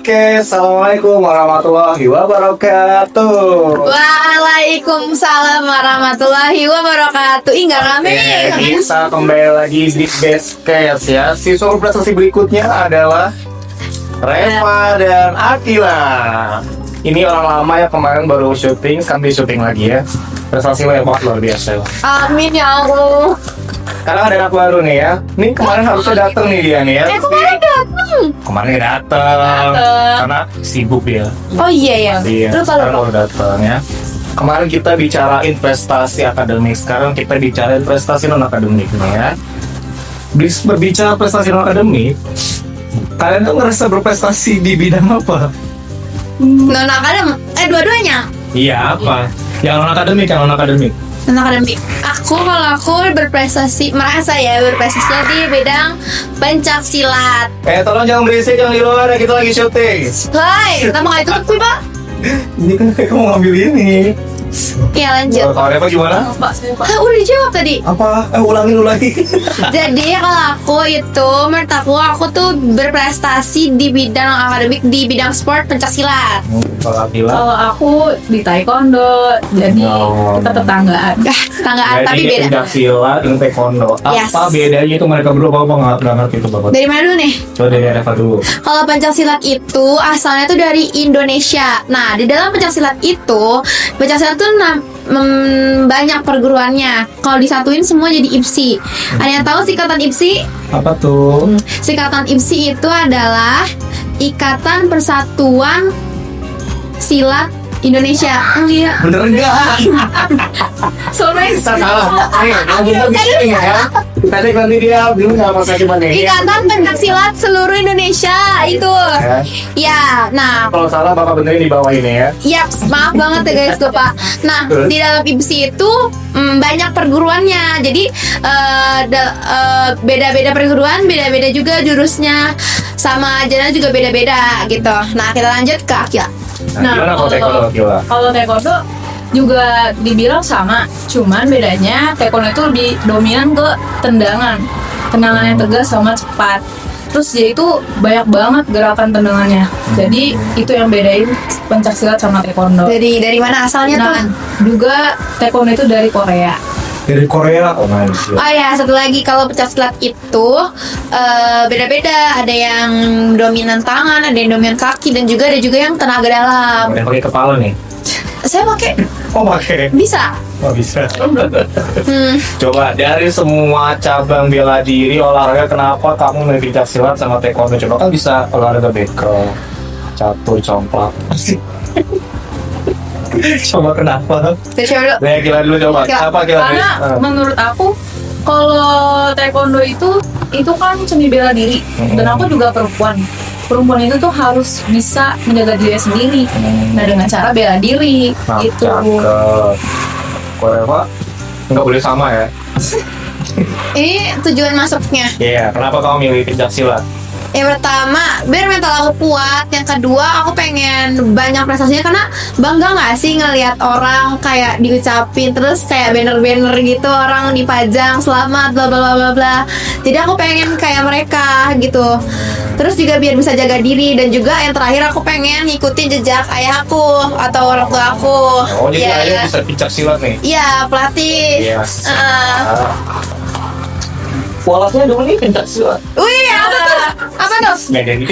Oke, assalamualaikum warahmatullahi wabarakatuh. Waalaikumsalam warahmatullahi wabarakatuh. Ih, nggak rame nih. Kita kembali lagi di Best Case ya. Siswa prestasi berikutnya adalah Reva dan Akila. Ini orang lama ya, kemarin baru syuting, sambil syuting lagi ya. Prestasi Reva luar biasa. Amin ya Allah. Karena ada anak baru nih ya. Nih kemarin harusnya datang nih dia nih ya. Kemarin datang. Kemarin nggak datang karena sibuk dia. Oh iya ya. Iya, Lupa sekarang lupa. baru datang ya. Kemarin kita bicarain prestasi akademik, sekarang kita bicarain prestasi non akademik nih ya. Berbicara prestasi non akademik, kalian tuh ngerasa berprestasi di bidang apa? Non akademik. Dua-duanya. Iya apa? Yang non akademik, yang non akademik. Non akademik. Kalau aku berprestasi, merasa ya berprestasi di bidang pencak silat. Tolong jangan berisik, jangan di luar ya, kita lagi syuting. Hai, kita mau itu sih Pak? Ini kan kayak mau ngambil ini. Ya lanjut. Kalau Reva gimana? Udah dijawab tadi. Apa? Ulangin lagi. Jadi kalau aku itu, menurut aku tuh berprestasi di bidang akademik, di bidang sport pencak silat. Kalau Akila? Kalau aku di taekwondo, jadi Oh. kita tetanggaan. Tetanggaan tapi Jadi beda. pencak silat, ini taekwondo. Yes. Apa bedanya itu mereka berdua? Bapak nggak ngerti itu bapak. Dari mana dulu nih? Coba dari Reva dulu. Kalau pencak silat itu asalnya tuh dari Indonesia. Nah, di dalam pencak silat itu, pencak silat tuh banyak perguruannya. Kalau disatuin semua jadi IPSI. Ada yang tahu singkatan IPSI? Apa tuh? Singkatan IPSI itu adalah Ikatan Persatuan Silat Indonesia. Iya. Bener enggak? Soalnya Bisa salah. Kita bisa ya. Tadi nanti dia bingung nggak pakai gimana ya? Ikatan Pencak Silat seluruh Indonesia itu. Ya. Ya, nah, Kalau salah bapak benerin di bawah ini ya. yaps, maaf banget ya guys Bapak. Nah, Terus? di dalam IPSI itu banyak perguruannya. Jadi beda-beda perguruan, beda-beda juga jurusnya, sama ajarannya juga beda-beda gitu. Nah, kita lanjut ke Akila. Nah, gimana kalau taekwondo Akila? kalau taekwondo juga dibilang sama, cuman bedanya taekwondo itu lebih dominan ke tendangan yang tegas sama cepat. Terus dia itu banyak banget gerakan tendangannya. Jadi itu yang bedain pencak silat sama taekwondo. Dari mana asalnya tuh? Nah, juga taekwondo itu dari Korea. Dari Korea. Oh my God. Oh ya, satu lagi kalau pencak silat itu beda-beda. Ada yang dominan tangan, ada yang dominan kaki, dan juga ada juga yang tenaga dalam. Yang pakai kepala nih. Saya pakai Oh pakai. bisa. Oh bisa. Hmm, Coba dari semua cabang bela diri olahraga, kenapa kamu milih pencak silat sama taekwondo? Coba kan bisa olahraga bekel, catur, complak. Coba kenapa? saya coba dulu. Nah, Akila dulu coba. Akila. Kenapa Akila? Karena menurut aku kalau taekwondo itu kan seni bela diri, dan aku juga perempuan. Perempuan itu tuh harus bisa menjaga diri sendiri. Nah, dengan cara bela diri itu. Cakep. Kalau Eva nggak boleh sama ya? Ini tujuan masuknya. Iya. Kenapa kamu milih pencak silat? Yang pertama, biar mental aku kuat. Yang kedua, aku pengen banyak prestasinya karena bangga nggak sih ngelihat orang kayak diucapin terus kayak banner-banner gitu, orang dipajang selamat bla bla bla bla bla. Jadi aku pengen kayak mereka gitu. Terus juga biar bisa jaga diri, dan juga yang terakhir aku pengen ngikutin jejak ayahku atau orang tua aku. Oh jadi Iya. ayah bisa pencak silat nih? Iya, pelatih. Yes. Heeh. Walasnya dulu nih pencak silat. Wih, apa tuh? Apa tuh? Nggak jadi.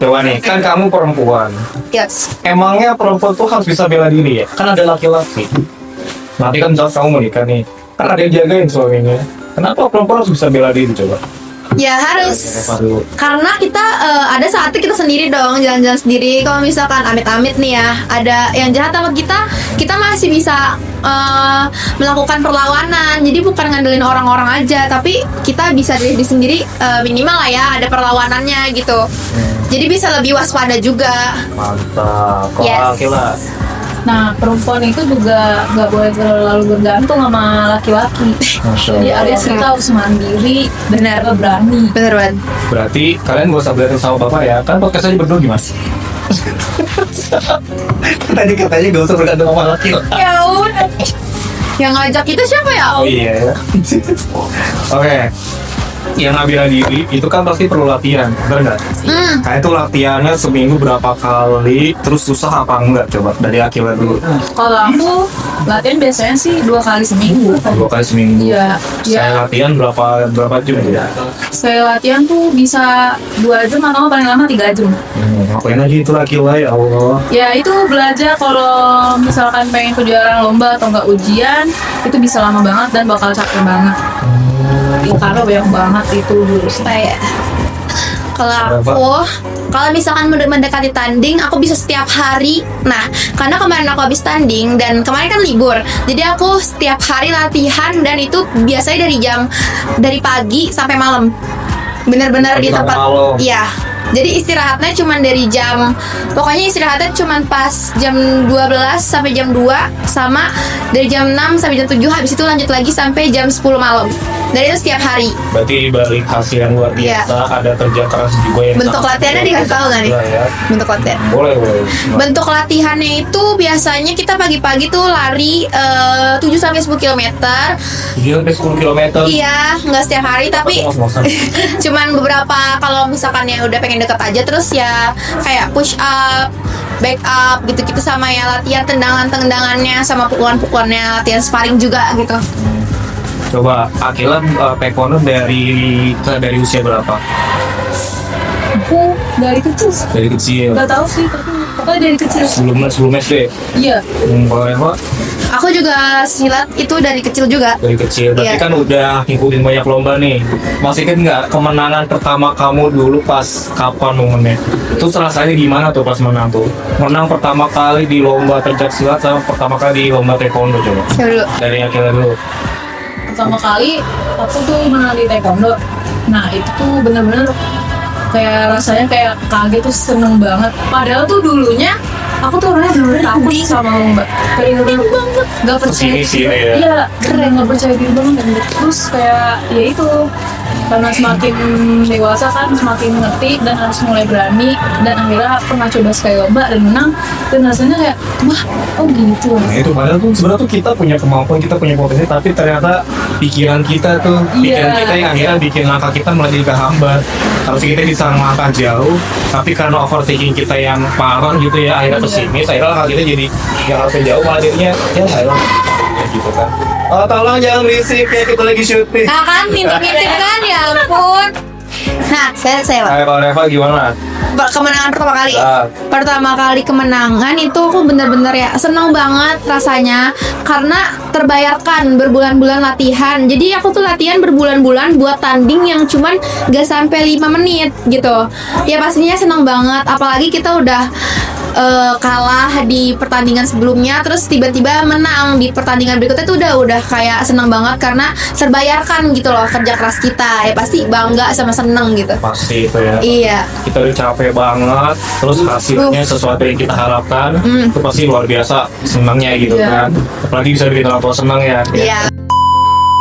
Coba nih, kan kamu perempuan. Yes. Emangnya perempuan tuh harus bisa bela diri ya? Kan ada laki-laki. Nanti kan misalnya kamu menikah nih, kan ada yang jagain suaminya. Kenapa perempuan harus bisa bela diri coba? Ya harus. Reva dulu. Karena kita ada saatnya kita sendiri dong, jalan-jalan sendiri. Kalau misalkan amit-amit nih ya, ada yang jahat sama kita, kita masih bisa melakukan perlawanan. Jadi bukan ngandelin orang-orang aja, tapi kita bisa diri sendiri, minimal lah ya ada perlawanannya gitu. Jadi bisa lebih waspada juga. Mantap. Kalau Yes. Akila, Nah, perempuan itu juga nggak boleh terlalu bergantung sama laki-laki. Masya Jadi Allah. alias kita harus mandiri dan Benar. juga berani. Bener banget. Berarti kalian gak usah belajar sama bapak ya? Kan podcast aja berdua gimana? Tadi katanya gak usah bergantung sama laki. Ya udah. Yang ngajak kita siapa ya? Oh iya ya. Oke. yang bela diri itu kan pasti perlu latihan, benar nggak? Kayak itu latihannya seminggu berapa kali, terus susah apa enggak? Coba dari Akila dulu. Kalau aku latihan biasanya sih 2 kali seminggu. 2 kali seminggu. Iya. Saya latihan berapa jam ya? Saya latihan tuh bisa 2 jam atau paling lama 3 jam. Ngapain aja itu Akila, ya Allah. Ya itu belajar kalau misalkan pengen kejuaraan lomba atau enggak ujian itu bisa lama banget dan bakal capek banget. Ya, karena banyak banget itu jurusnya. Kayak kalau aku, kalau misalkan mendekati tanding, aku bisa setiap hari. Nah, karena kemarin aku habis tanding dan kemarin kan libur, jadi aku setiap hari latihan dan itu biasanya dari pagi sampai malam. Bener-bener Pagi di sampai tempat, malam. iya. Jadi istirahatnya cuman pokoknya istirahatnya cuman pas jam 12 sampai jam 2 sama dari jam 6 sampai jam 7, habis itu lanjut lagi sampai jam 10 malam. Dan itu setiap hari. Berarti balik hasil yang luar biasa, ada kerja keras juga yang Bentuk sangat latihannya luar dikasih tahu nggak nih? biasa ya. Bentuk latihan. Boleh. Bentuk latihannya itu biasanya kita pagi-pagi tuh lari 7 sampai 10 km. 7 sampai 10 km. Iya, nggak setiap hari tapi cuman beberapa, kalau misalkan yang udah pengen deket aja, terus ya kayak push up, back up gitu-gitu, sama ya latihan tendangannya sama pukulan-pukulannya, latihan sparring juga gitu. Coba Akila taekwondo dari usia berapa? Aku dari kecil. Dari kecil. Gak tahu sih, tapi pokoknya dari kecil. Sebelum SD. Iya. Kalau Eva Aku juga silat itu dari kecil juga. dari kecil, tapi Iya. kan udah ngikutin banyak lomba nih. Masih inget nggak kemenangan pertama kamu dulu pas kapan momennya? Itu rasanya gimana tuh pas menang tuh? Menang pertama kali di lomba pencak silat sama pertama kali di lomba taekwondo, coba. Coba dulu. Dari Akila dulu. Pertama kali aku tuh menang di taekwondo. Nah itu tuh bener-bener kayak rasanya kayak kaget tuh, seneng banget. Padahal tuh dulunya aku tuh orangnya bener-bener takut sama lomba. Kayak bener banget, gak percaya Sini-sini diri. ya. Iya, keren, gak percaya diri banget. Terus kayak ya itu, karena semakin dewasa kan semakin ngerti dan harus mulai berani, dan akhirnya pernah coba sekali lomba dan menang, dan rasanya kayak wah, oh gitu. Nah itu padahal tuh sebenarnya tuh kita punya kemampuan, kita punya potensi, tapi ternyata pikiran kita Iya. yang akhirnya bikin langkah kita malah jadi kehambat. Harusnya kita bisa melangkah jauh, tapi karena overthinking kita yang parah gitu ya, akhirnya pesimis, akhirnya langkah kita jadi yang harusnya jauh malah jadinya ya ayo ya gitu kan. Oh tolong jangan berisik ya, kita lagi syuting. Nah kan ngintip-ngintip kan, ya ampun. Nah, saya Pak. Ayo kalau Reva gimana? Kemenangan pertama kali. Ah. Pertama kali kemenangan itu aku bener-bener ya seneng banget rasanya, karena terbayarkan berbulan-bulan latihan. Jadi aku tuh latihan berbulan-bulan buat tanding yang cuman gak sampai 5 menit gitu. Ya pastinya seneng banget, apalagi kita udah kalah di pertandingan sebelumnya, terus tiba-tiba menang di pertandingan berikutnya tuh udah kayak seneng banget karena terbayarkan gitu loh kerja keras kita. Ya pasti bangga sama seneng gitu. Pasti itu ya. Iya. Kita udah capek banget, terus hasilnya sesuatu yang kita harapkan, itu pasti luar biasa senangnya gitu Iya. kan. Apalagi bisa bikin orang tua senang ya. Iya.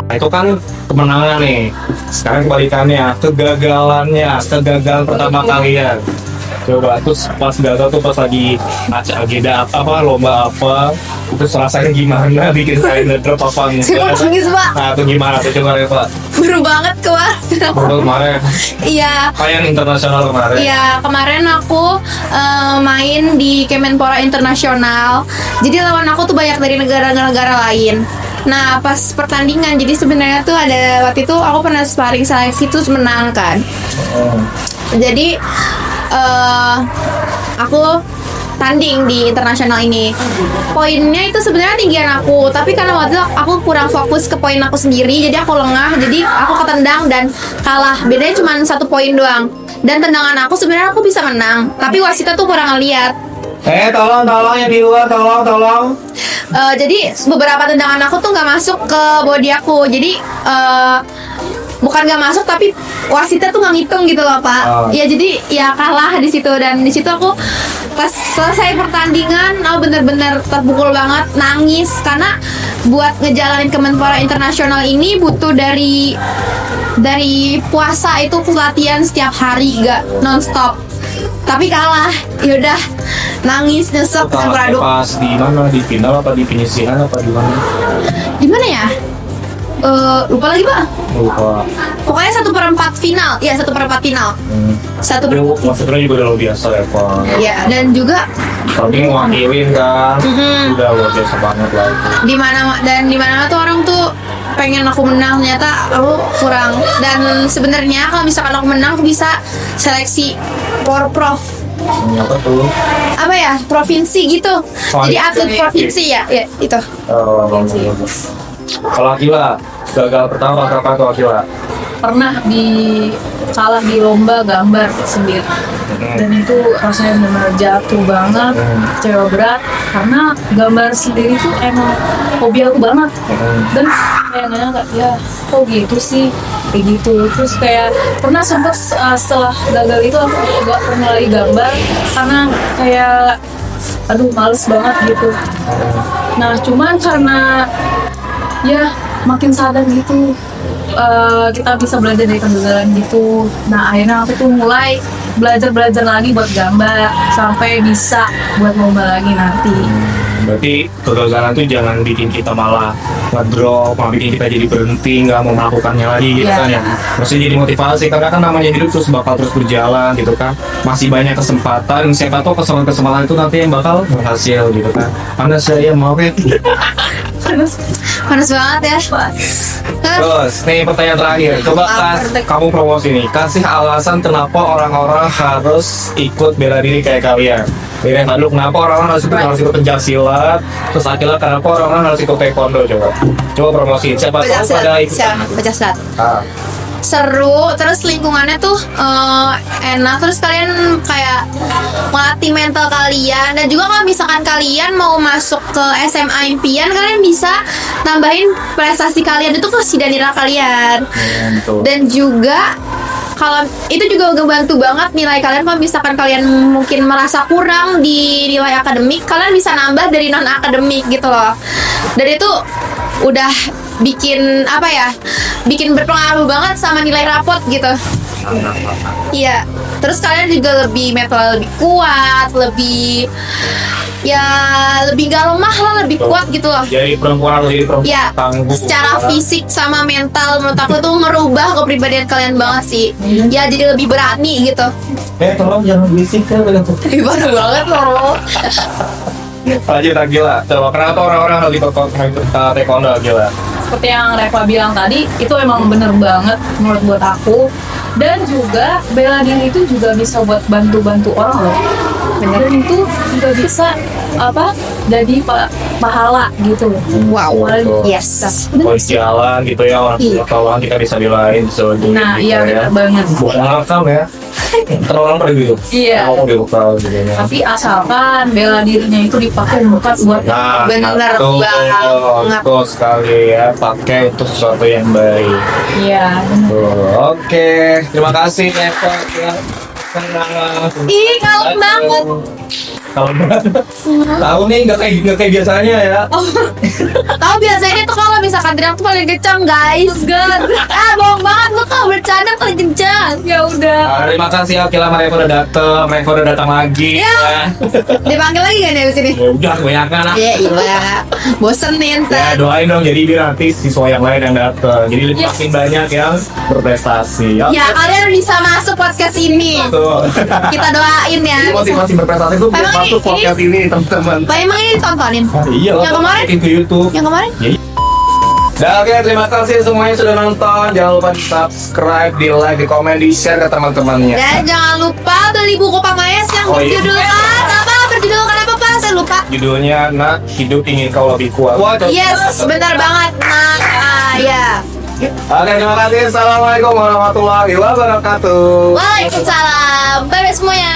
Nah itu kan kemenangan nih. Sekarang kebalikannya, kegagalan pertama kalian. Coba terus pas gagal tuh pas lagi agenda apa lomba apa, terus rasanya gimana, bikin kalian ngedrop apa Saya mau enggak? nangis, Pak. Nah itu gimana tuh, coba Reva? Baru banget kemarin. Baru kemarin, Iya. yang internasional kemarin. Iya, kemarin aku main di Kemenpora Internasional. Jadi lawan aku tuh banyak dari negara-negara lain. Nah, pas pertandingan, jadi sebenarnya tuh ada waktu itu aku pernah sparring seleksi terus menang kan. Oh. Jadi aku tanding di internasional ini. Poinnya itu sebenarnya tinggian aku, tapi karena waktu itu aku kurang fokus ke poin aku sendiri, jadi aku lengah, jadi aku ketendang dan kalah. Bedanya cuma 1 poin doang. Dan tendangan aku sebenarnya aku bisa menang, tapi wasitnya tuh kurang ngeliat. Tolong yang di luar, tolong. Jadi beberapa tendangan aku tuh nggak masuk ke body aku, jadi bukan nggak masuk tapi wasitnya tuh nggak ngitung gitu loh Pak. Oh. Ya jadi ya kalah di situ, dan di situ aku pas selesai pertandingan aku bener-bener terpukul banget, nangis karena buat ngejalanin Kemenpora Internasional ini butuh dari puasa itu latihan setiap hari gak nonstop, tapi kalah. Yaudah nangis nyesek campur aduk. Pas di mana, di final apa di penyisihan apa di mana? Di mana ya? lupa lagi bang. Lupa. Pokoknya 1/4 final. Ya 1/4 final. Satu Itu maksudnya juga udah luar biasa ya Pak. Ya dan juga Tapi ngewakilin kan, udah luar biasa banget lah. di mana tuh orang tuh pengen aku menang, ternyata aku kurang. Dan sebenarnya kalau misalkan aku menang aku bisa seleksi Porprov. Apa tuh? Apa ya? Provinsi gitu. Jadi atlet provinsi ya itu. Kalau Akila, gagal pertama kapan tuh Akila? Pernah kalah di lomba gambar sendiri, dan itu rasanya benar jatuh banget, kecewa berat karena gambar sendiri tuh emang hobi aku banget, dan kayak nggak nyangka ya kok gitu sih kayak gitu. Terus kayak pernah sempat setelah gagal itu aku nggak pernah lagi gambar karena kayak aduh males banget gitu. Nah cuman karena ya makin sadar gitu, kita bisa belajar dari kegagalan gitu. Nah akhirnya aku tuh mulai belajar lagi buat gambar sampai bisa buat lomba lagi nanti. Berarti kegagalan tuh jangan bikin kita malah ngedrop, malah bikin kita jadi berhenti, nggak mau melakukannya lagi gitu kan ya. Maksudnya jadi motivasi, karena kan namanya hidup terus bakal terus berjalan gitu kan. Masih banyak kesempatan, siapa tahu kesempatan itu nanti yang bakal berhasil gitu kan. Anda saya mau ya. Panas banget ya. Terus, nih pertanyaan terakhir. Coba kamu promosi nih. Kasih alasan kenapa orang-orang harus ikut bela diri kayak kalian. Ini dulu kenapa orang-orang harus ikut pencaksilat. Terus akhirnya kenapa orang-orang harus ikut taekwondo coba promosi. Siapa tahu pada ikut. Pencak seru, terus lingkungannya tuh enak, terus kalian kayak melatih mental kalian. Dan juga kalau misalkan kalian mau masuk ke SMA impian, kalian bisa tambahin prestasi kalian itu ke sidang kalian. Dan juga kalau itu juga ngebantu banget nilai kalian. Kalau misalkan kalian mungkin merasa kurang di nilai akademik, kalian bisa nambah dari non akademik gitu loh. Dan itu udah bikin bikin berpengaruh banget sama nilai rapot gitu. Iya, terus kalian juga lebih mental lebih kuat, lebih gak lemah lah, lebih kuat gitu loh. Jadi perempuan Ya, tangguh. secara fisik sama mental menurut aku tuh merubah kepribadian kalian banget sih. Ya jadi lebih berani gitu. Tolong jangan berisik ya. Parah banget loh. Lanjut Gila. Coba kenapa orang-orang harus ikut taekwondo Gila? Seperti yang Reva bilang tadi, itu emang bener banget menurut buat aku. Dan juga bela diri itu juga bisa buat bantu-bantu orang loh. Dan itu juga bisa jadi pahala gitu. Wow. Betul. Yes. Polisi jalan gitu ya, orang kita bisa bilain. Nah iya bener banget. Bukan ngakam ya. Terlalu pada gitu. Iya. Ngomong gitu gitu. Tapi asalkan bela dirinya itu dipakai bukan buat Bener betul, banget. betul sekali ya, pakai untuk sesuatu yang baik. iya. Oke, terima kasih Eva. Ih, kalem banget. Kalau tahu nih nggak kayak biasanya ya. Tahu biasanya tuh kalau misalkan teriak tuh paling kencang guys. Bohong banget lu kalau bercanda paling kencang. Ya udah. Terima kasih Akila, Reva udah datang, Reva udah datang lagi. Ya. Dipanggil lagi kan ya di sini? Ya udah kebanyakan lah. Iya. Bosen nih Ya ntar. doain dong, jadi biar nanti siswa yang lain yang datang. Jadi lebih makin banyak yang berprestasi. Ya kalian bisa masuk podcast ini. Betul. Kita doain ya. Jadi motivasi berprestasi itu Emang masuk ini- podcast ini teman-teman. Pak emang ini ditontonin? Iya, Yang kemarin? masukin ke YouTube. Yang kemarin? Nah, oke, terima kasih semuanya sudah nonton. Jangan lupa di subscribe, di like, di komen, di share ke teman-temannya. Dan jangan lupa beli buku Pak Mayes yang Oh, iya. berjudulkan apa Pak? Saya lupa. Judulnya Nak Hidup Ingin Kau Lebih Kuat. Yes, benar banget. Nah, ya. Oke, terima kasih. Assalamualaikum warahmatullahi wabarakatuh. Waalaikumsalam. Bye semuanya.